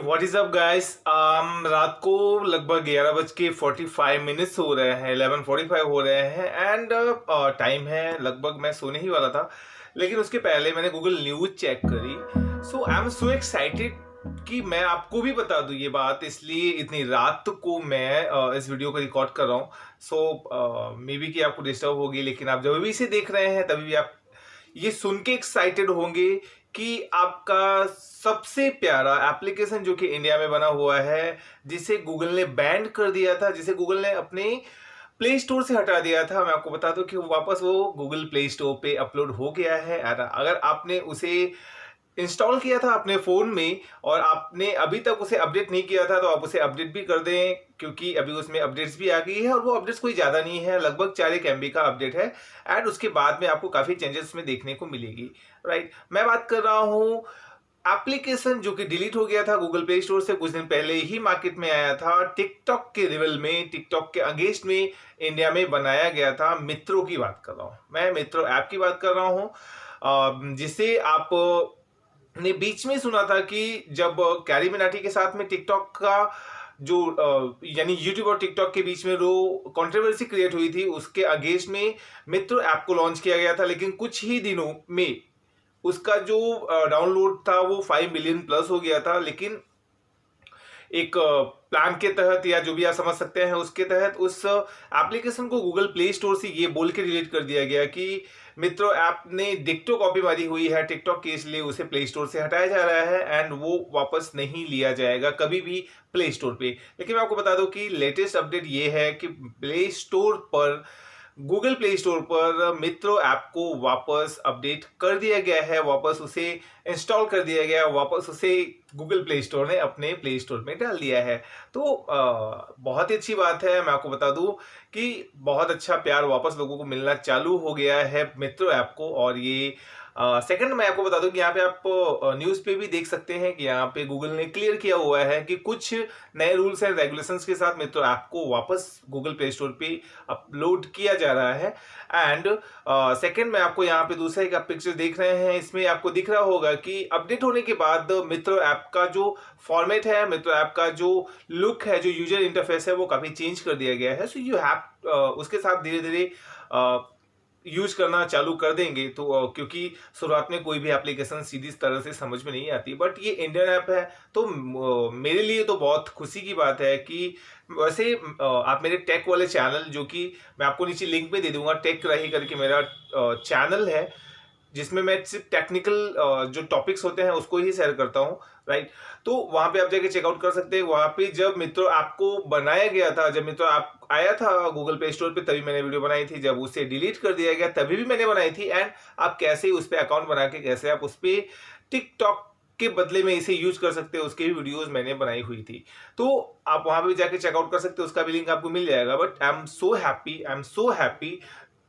What is up guys. रात को लगभग 11:45 हो रहे हैं, 11:45 हो रहे हैं एंड टाइम है लगभग मैं सोने ही वाला था, लेकिन उसके पहले मैंने गूगल न्यूज चेक करी। सो आई एम सो एक्साइटेड कि मैं आपको भी बता दूं ये बात, इसलिए इतनी रात को मैं इस वीडियो को रिकॉर्ड कर रहा हूँ। सो मे बी कि आपको डिस्टर्ब होगी, लेकिन आप जब भी इसे देख रहे हैं तभी भी आप ये सुन के एक्साइटेड होंगे कि आपका सबसे प्यारा एप्लीकेशन जो कि इंडिया में बना हुआ है, जिसे गूगल ने बैन कर दिया था, जिसे गूगल ने अपने प्ले स्टोर से हटा दिया था, मैं आपको बता दूं कि वापस वो गूगल प्ले स्टोर पे अपलोड हो गया है। अगर आपने उसे इंस्टॉल किया था अपने फ़ोन में और आपने अभी तक उसे अपडेट नहीं किया था, तो आप उसे अपडेट भी कर दें, क्योंकि अभी उसमें अपडेट्स भी आ गई है और वो अपडेट्स कोई ज़्यादा नहीं है, लगभग 4 MB का अपडेट है एंड उसके बाद में आपको काफ़ी चेंजेस उसमें देखने को मिलेगी। राइट, मैं बात कर रहा हूँ एप्लीकेशन जो कि डिलीट हो गया था गूगल प्ले स्टोर से, कुछ दिन पहले ही मार्केट में आया था, टिकटॉक के रिवल में, टिकटॉक के अगेंस्ट में इंडिया में बनाया गया था। मित्रों की बात कर रहा हूँ मैं, मित्रों ऐप की बात कर रहा हूँ, जिसे आप ने बीच में सुना था कि जब कैरी मिनाटी के साथ में टिकटॉक का जो यानी यूट्यूब और टिकटॉक के बीच में जो कंट्रोवर्सी क्रिएट हुई थी, उसके अगेंस्ट में मित्रो ऐप को लॉन्च किया गया था, लेकिन कुछ ही दिनों में उसका जो डाउनलोड था वो 5 मिलियन प्लस हो गया था। लेकिन एक प्लान के तहत, या जो भी आप समझ सकते हैं उसके तहत, उस एप्लीकेशन को गूगल प्ले स्टोर से ये बोल के डिलीट कर दिया गया कि मित्रो ऐप ने डिक्टो कॉपी मारी हुई है टिकटॉक की, इसलिए उसे प्ले स्टोर से हटाया जा रहा है एंड वो वापस नहीं लिया जाएगा कभी भी प्ले स्टोर पे। लेकिन मैं आपको बता दूं कि लेटेस्ट अपडेट ये है कि प्ले स्टोर पर, गूगल प्ले स्टोर पर मित्रो ऐप को वापस अपडेट कर दिया गया है, वापस उसे इंस्टॉल कर दिया गया, वापस उसे गूगल प्ले स्टोर ने अपने प्ले स्टोर में डाल दिया है। तो बहुत ही अच्छी बात है। मैं आपको बता दूं कि बहुत अच्छा प्यार वापस लोगों को मिलना चालू हो गया है मित्रो ऐप को। और ये सेकंड, मैं आपको बता दूं कि यहाँ पे आप न्यूज़ पे भी देख सकते हैं कि यहाँ पे गूगल ने क्लियर किया हुआ है कि कुछ नए रूल्स एंड रेगुलेशंस के साथ मित्रो ऐप को वापस गूगल प्ले स्टोर पे अपलोड किया जा रहा है। एंड सेकंड, मैं आपको यहाँ पे दूसरा एक आप पिक्चर देख रहे हैं, इसमें आपको दिख रहा होगा कि अपडेट होने के बाद मित्रो ऐप का जो फॉर्मेट है, मित्रो ऐप का जो लुक है, जो यूजर इंटरफेस है, वो काफी चेंज कर दिया गया है। सो यू हैव उसके साथ धीरे धीरे यूज करना चालू कर देंगे। तो क्योंकि शुरुआत में कोई भी एप्लीकेशन सीधी तरह से समझ में नहीं आती, बट ये इंडियन ऐप है, तो मेरे लिए तो बहुत खुशी की बात है कि वैसे आप मेरे टेक वाले चैनल, जो कि मैं आपको नीचे लिंक पे दे दूंगा, टेक रही करके मेरा चैनल है, जिसमें मैं सिर्फ टेक्निकल जो टॉपिक्स होते हैं उसको ही शेयर करता हूँ। राइट, तो वहां पे आप जाके चेकआउट कर सकते हैं। वहां पे जब मित्रो ऐप को बनाया गया था, जब मित्रो ऐप आया था गूगल प्ले स्टोर पे, तभी मैंने वीडियो बनाई थी। जब उसे डिलीट कर दिया गया तभी भी मैंने बनाई थी। एंड आप कैसे उस पर अकाउंट बना के कैसे आप उस पर टिकटॉक के बदले में इसे यूज कर सकते हैं, उसकी भी वीडियोस मैंने बनाई हुई थी। तो आप वहां पे जाके चेकआउट कर सकते हैं, उसका भी लिंक आपको मिल जाएगा। But I am so happy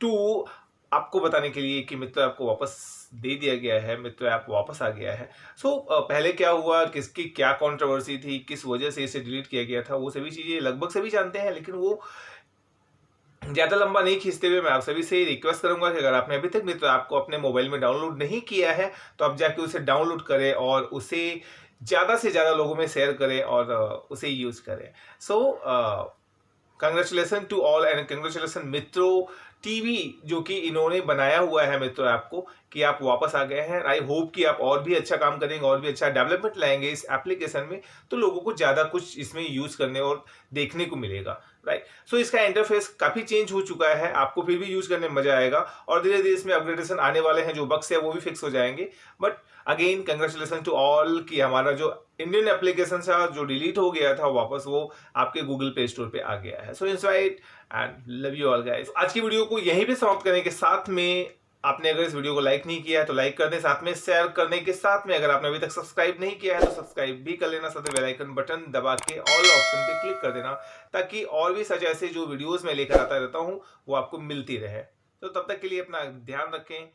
to आपको बताने के लिए कि मित्रो ऐप को वापस दे दिया गया है, मित्रो ऐप वापस आ गया है। सो पहले क्या हुआ, किसकी क्या कंट्रोवर्सी थी, किस वजह से इसे डिलीट किया गया था, वो सभी चीजें लगभग सभी जानते हैं। लेकिन वो ज्यादा लंबा नहीं खींचते हुए मैं आप सभी से रिक्वेस्ट करूंगा कि अगर आपने अभी तक मित्रो ऐप को अपने मोबाइल में डाउनलोड नहीं किया है, तो आप जाके उसे डाउनलोड करें और उसे ज्यादा से ज्यादा लोगों में शेयर करें और उसे यूज करें। So congratulation to all and congratulation Mitro TV, जो कि इन्होंने बनाया हुआ है मित्रो ऐप को, कि आप वापस आ गए हैं। आई होप कि आप और भी अच्छा काम करेंगे, और भी अच्छा डेवलपमेंट लाएंगे इस एप्लीकेशन में, तो लोगों को ज्यादा कुछ इसमें यूज करने और देखने को मिलेगा। राइट, सो इसका इंटरफेस काफी चेंज हो चुका है, आपको फिर भी यूज करने में मजा आएगा और धीरे धीरे इसमें अपग्रेडेशन आने वाले हैं, जो बग्स है वो भी फिक्स हो जाएंगे। But again congratulation to all कि हमारा जो इंडियन एप्लीकेशन था जो डिलीट हो गया था, वापस वो आपके गूगल प्ले स्टोर पे आ गया है। So inspired and love you all guys. आज की वीडियो को यहीं पे समाप्त करने के साथ में, आपने अगर इस वीडियो को लाइक नहीं किया है तो लाइक कर दें, साथ में शेयर करने के साथ में अगर आपने अभी तक सब्सक्राइब नहीं किया है तो सब्सक्राइब भी कर लेना, साथ में बेल आइकन बटन दबा के ऑल ऑप्शन पे क्लिक कर देना, ताकि और भी सच ऐसे जो वीडियोस मैं लेकर आता रहता हूँ वो आपको मिलती रहे। तो तब तक के लिए अपना ध्यान रखें।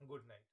Good night.